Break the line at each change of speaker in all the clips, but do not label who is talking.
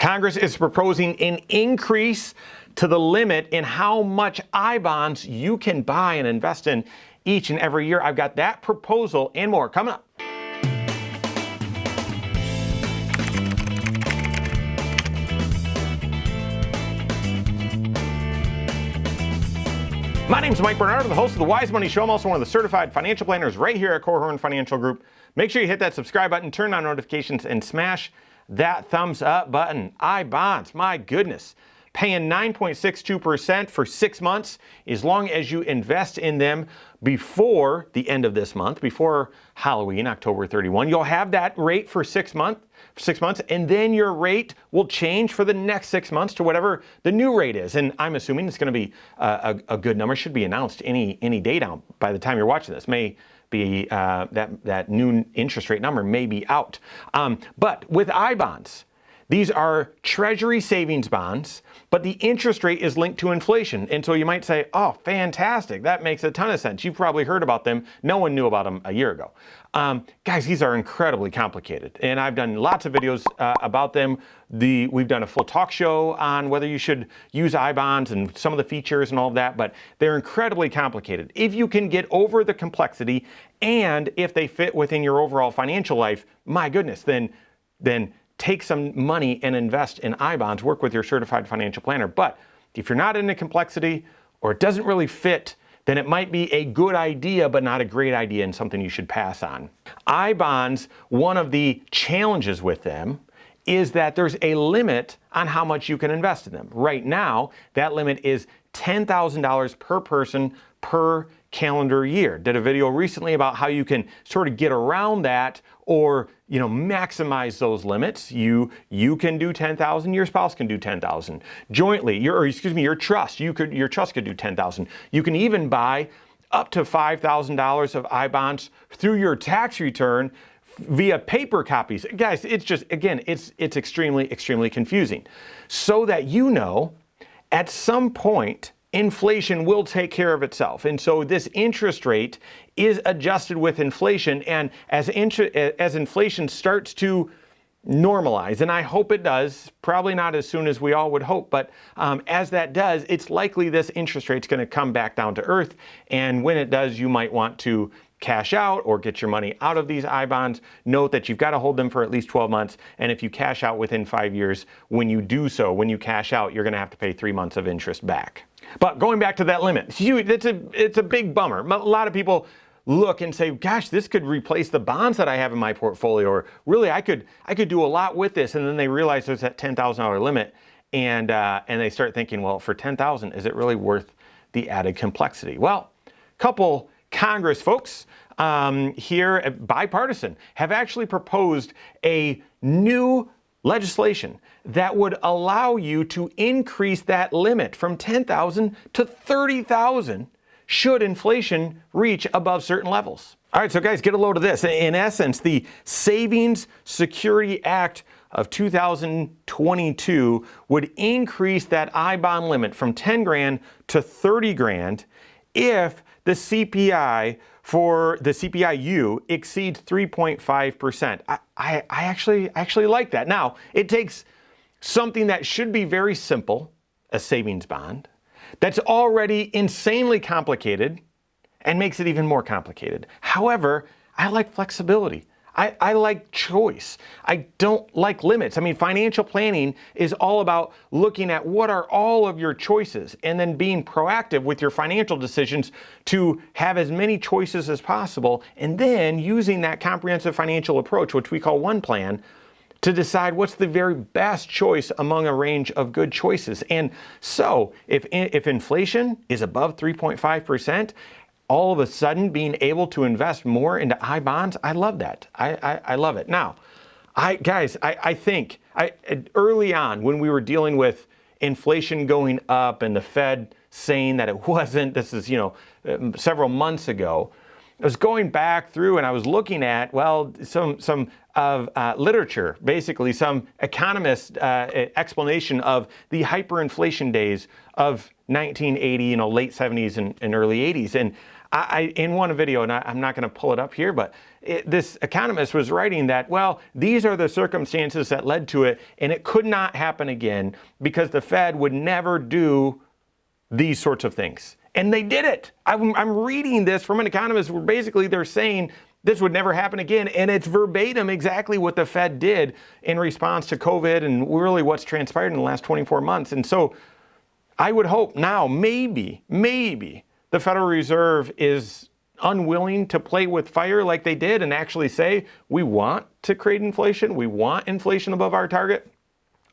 Congress is proposing an increase to the limit in how much I bonds you can buy and invest in each and every year. I've got that proposal and more coming up. My name's Mike Bernard, the host of the Wise Money Show. I'm also one of the certified financial planners right here at Korhorn Financial Group. Make sure you hit that subscribe button, turn on notifications, and smash that thumbs up button. I bonds, my goodness, paying 9.62% for 6 months as long as you invest in them before the end of this month, before Halloween, October 31. You'll have that rate for 6 months, and then your rate will change for the next 6 months to whatever the new rate is. And I'm assuming it's going to be a good number. Should be announced any day now. By the time you're watching this, may be that new interest rate number may be out. But with I bonds, these are Treasury savings bonds, but the interest rate is linked to inflation. And so you might say, oh, fantastic. That makes a ton of sense. You've probably heard about them. No one knew about them a year ago. Guys, these are incredibly complicated. And I've done lots of videos about them. We've done a full talk show on whether you should use I bonds and some of the features and all of that, but they're incredibly complicated. If you can get over the complexity and if they fit within your overall financial life, my goodness, then take some money and invest in I bonds, work with your certified financial planner. But if you're not into complexity or it doesn't really fit, then it might be a good idea, but not a great idea and something you should pass on. I bonds, one of the challenges with them is that there's a limit on how much you can invest in them. Right now, that limit is $10,000 per person per calendar year. Did a video recently about how you can sort of get around that or maximize those limits. You can do 10,000, your spouse can do 10,000. Jointly, your trust could do 10,000. You can even buy up to $5,000 of I bonds through your tax return via paper copies. Guys, it's extremely confusing. So that at some point inflation will take care of itself. And so this interest rate is adjusted with inflation. And as inflation starts to normalize, and I hope it does, probably not as soon as we all would hope, but as that does, it's likely this interest rate's going to come back down to earth. And when it does, you might want to cash out or get your money out of these I bonds. Note that you've got to hold them for at least 12 months. And if you cash out within 5 years, when you cash out, you're going to have to pay 3 months of interest back. But going back to that limit, it's a big bummer. A lot of people look and say, gosh, this could replace the bonds that I have in my portfolio, or really I could do a lot with this. And then they realize there's that $10,000 limit and they start thinking, well, for $10,000, is it really worth the added complexity? Well, couple Congress folks here, bipartisan, have actually proposed a new legislation that would allow you to increase that limit from 10,000 to 30,000 should inflation reach above certain levels. All right, so guys, get a load of this. In essence, the Savings Security Act of 2022 would increase that I bond limit from 10 grand to 30 grand if the CPI for the CPI-U exceeds 3.5%. I actually like that. Now, it takes something that should be very simple, a savings bond, that's already insanely complicated and makes it even more complicated. However, I like flexibility. I like choice. I don't like limits. I mean, financial planning is all about looking at what are all of your choices and then being proactive with your financial decisions to have as many choices as possible, and then using that comprehensive financial approach, which we call One Plan, to decide what's the very best choice among a range of good choices. And so if inflation is above 3.5%, all of a sudden being able to invest more into I bonds, I love that. I love it. Now, I think early on when we were dealing with inflation going up and the Fed saying that it wasn't, this is, several months ago, I was going back through and I was looking at, some of literature, basically some economist explanation of the hyperinflation days of 1980, late 70s and early 80s. And In one video, and I'm not going to pull it up here, but this economist was writing that, well, these are the circumstances that led to it, and it could not happen again because the Fed would never do these sorts of things. And they did it. I'm reading this from an economist where basically they're saying this would never happen again, and it's verbatim exactly what the Fed did in response to COVID and really what's transpired in the last 24 months. And so I would hope now, maybe the Federal Reserve is unwilling to play with fire like they did and actually say, we want to create inflation. We want inflation above our target.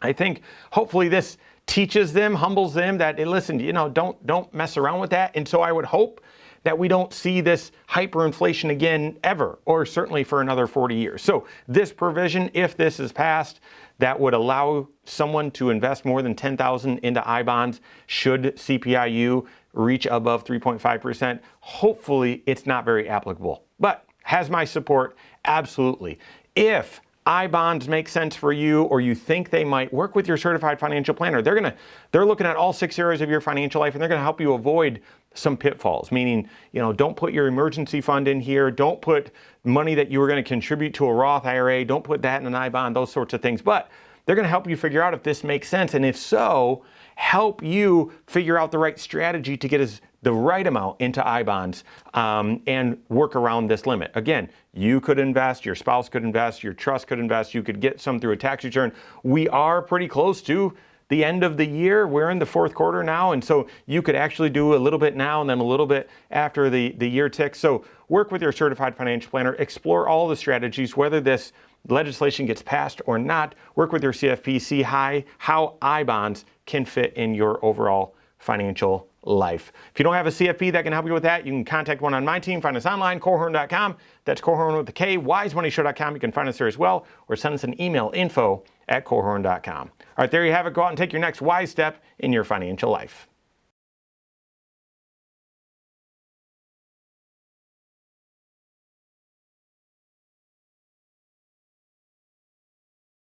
I think hopefully this teaches them, humbles them that, hey, listen, don't mess around with that. And so I would hope that we don't see this hyperinflation again ever, or certainly for another 40 years. So this provision, if this is passed, that would allow someone to invest more than $10,000 into I-bonds should CPIU reach above 3.5%. Hopefully it's not very applicable, but has my support, absolutely. If I-bonds make sense for you, or you think they might, work with your certified financial planner. They're looking at all 6 areas of your financial life, and they're going to help you avoid some pitfalls. Meaning, don't put your emergency fund in here. Don't put money that you were going to contribute to a Roth IRA. Don't put that in an I-bond. Those sorts of things. But they're going to help you figure out if this makes sense, and if so, help you figure out the right strategy to get the right amount into I-bonds and work around this limit. Again, you could invest, your spouse could invest, your trust could invest, you could get some through a tax return. We are pretty close to the end of the year. We're in the fourth quarter now, and so you could actually do a little bit now and then a little bit after the year ticks. So work with your certified financial planner, explore all the strategies, whether this legislation gets passed or not. Work with your CFP, see how I-bonds can fit in your overall financial life. If you don't have a CFP that can help you with that, you can contact one on my team. Find us online, Korhorn.com. That's Korhorn with the K, wisemoneyshow.com. You can find us there as well, or send us an email, info@Korhorn.com. All right, there you have it. Go out and take your next wise step in your financial life.